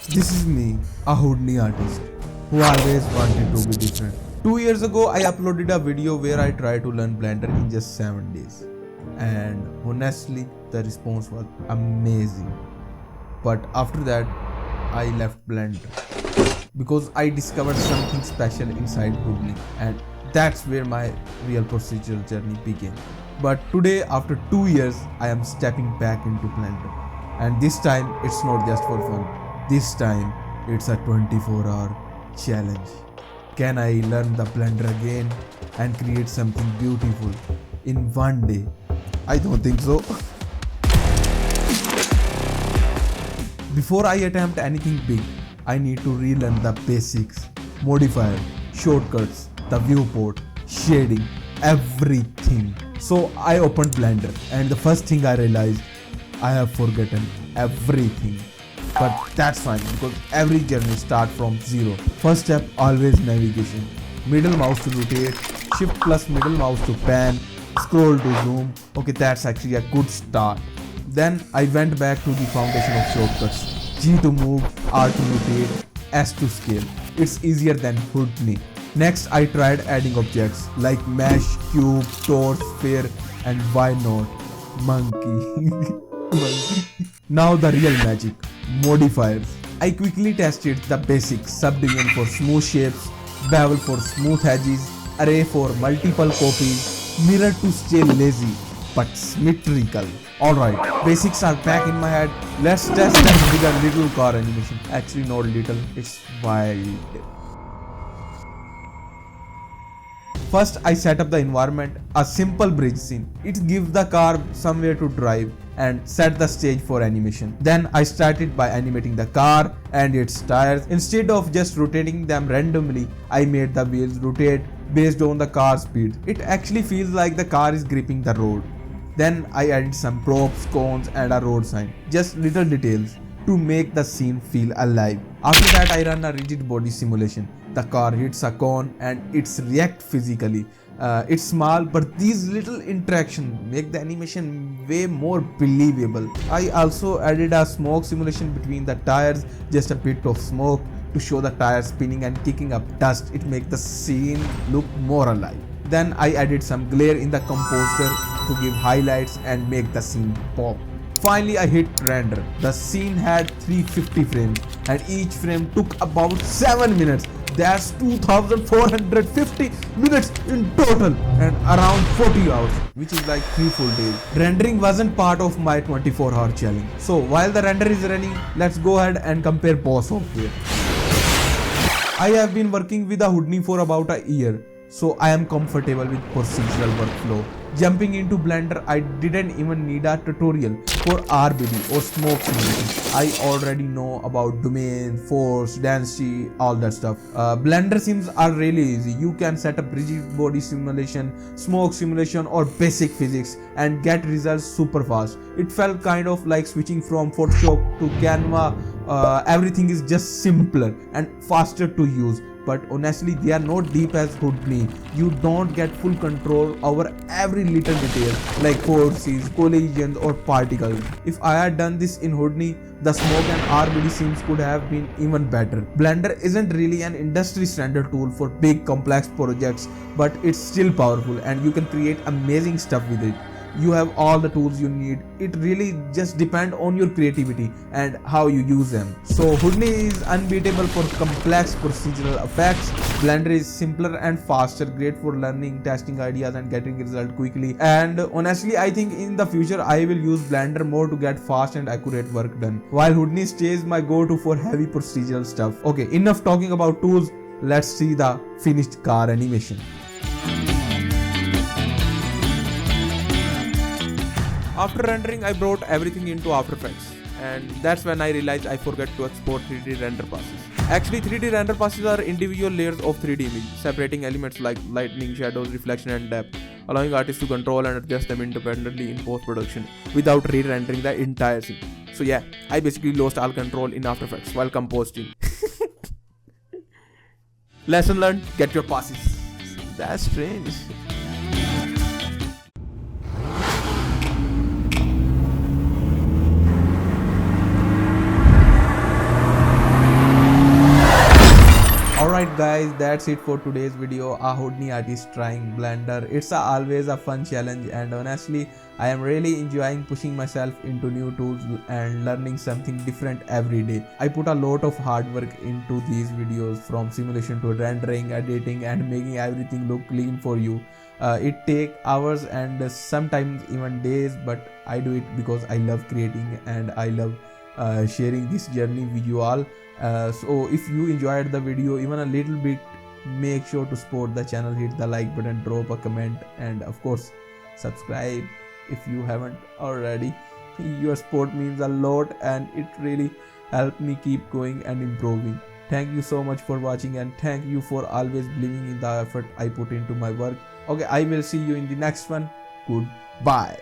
This is me, a Houdini artist, who always wanted to be different. 2 years ago, I uploaded a video where I tried to learn Blender in just 7 days. And honestly, the response was amazing. But after that, I left Blender because I discovered something special inside Houdini, and that's where my real procedural journey began. But today, after 2 years, I am stepping back into Blender, and this time it's not just for fun. This time it's a 24-hour challenge. Can I learn the Blender again and create something beautiful in one day? I don't think so. Before I attempt anything big, I need to relearn the basics, modifier, shortcuts, the viewport, shading, everything. So I opened Blender and the first thing I realized, I have forgotten everything. But that's fine because every journey starts from zero. First step, always navigation. Middle mouse to rotate, shift plus middle mouse to pan, scroll to zoom. Okay, that's actually a good start. Then I went back to the foundation of shortcuts. G to move, R to rotate, S to scale. It's easier than Houdini. Next, I tried adding objects like mesh, cube, torch, sphere, and why not monkey. Now the real magic, modifiers. I quickly tested the basics: subdivision for smooth shapes, bevel for smooth edges, array for multiple copies, mirror to stay lazy but symmetrical. Alright, basics are back in my head. Let's test them with a little car animation. Actually not little, it's wild. First, I set up the environment, a simple bridge scene. It gives the car somewhere to drive and set the stage for animation. Then I started by animating the car and its tires. Instead of just rotating them randomly, I made the wheels rotate based on the car's speed. It actually feels like the car is gripping the road. Then I added some props, cones and a road sign. Just little details to make the scene feel alive. After that, I run a rigid body simulation. The car hits a cone and it's react physically. It's small, but these little interactions make the animation way more believable. I also added a smoke simulation between the tires, just a bit of smoke to show the tires spinning and kicking up dust. It makes the scene look more alive. Then I added some glare in the composer to give highlights and make the scene pop. Finally, I hit render. The scene had 350 frames and each frame took about 7 minutes. That's 2450 minutes in total and around 40 hours, which is like 3 full days. Rendering wasn't part of my 24-hour challenge. So while the render is running, let's go ahead and compare both software. I have been working with a Houdini for about a year, so I am comfortable with procedural workflow. Jumping into Blender, I didn't even need a tutorial for RBD or smoke simulation. I already know about domain, force, density, all that stuff. Blender sims are really easy. You can set up rigid body simulation, smoke simulation or basic physics and get results super fast. It felt kind of like switching from Photoshop to Canva. Everything is just simpler and faster to use. But honestly, they are not deep as Houdini. You don't get full control over every little detail like forces, collisions or particles. If I had done this in Houdini, the smoke and RBD sims could have been even better. Blender isn't really an industry standard tool for big complex projects, but it's still powerful and you can create amazing stuff with it. You have all the tools you need. It really just depends on your creativity and how you use them. So Houdini is unbeatable for complex procedural effects. Blender is simpler and faster, great for learning, testing ideas and getting results quickly. And honestly, I think in the future I will use Blender more to get fast and accurate work done, while Houdini stays my go-to for heavy procedural stuff. Okay, enough talking about tools. Let's see the finished car animation. After rendering, I brought everything into After Effects, and that's when I realized I forgot to export 3D render passes. Actually, 3D render passes are individual layers of 3D image, separating elements like lighting, shadows, reflection and depth, allowing artists to control and adjust them independently in post-production without re-rendering the entire scene. So yeah, I basically lost all control in After Effects while composting. Lesson learned, get your passes. That's strange. Alright guys, that's it for today's video. A Houdini artist trying Blender. It's always a fun challenge, and honestly I am really enjoying pushing myself into new tools and learning something different every day. I put a lot of hard work into these videos, from simulation to rendering, editing, and making everything look clean for you. It takes hours and sometimes even days, but I do it because I love creating and I love sharing this journey with you all. So if you enjoyed the video even a little bit, make sure to support the channel, hit the like button, drop a comment, and of course subscribe if you haven't already. Your support means a lot and it really helps me keep going and improving. Thank you so much for watching, and thank you for always believing in the effort I put into my work. Okay, I will see you in the next one. Goodbye.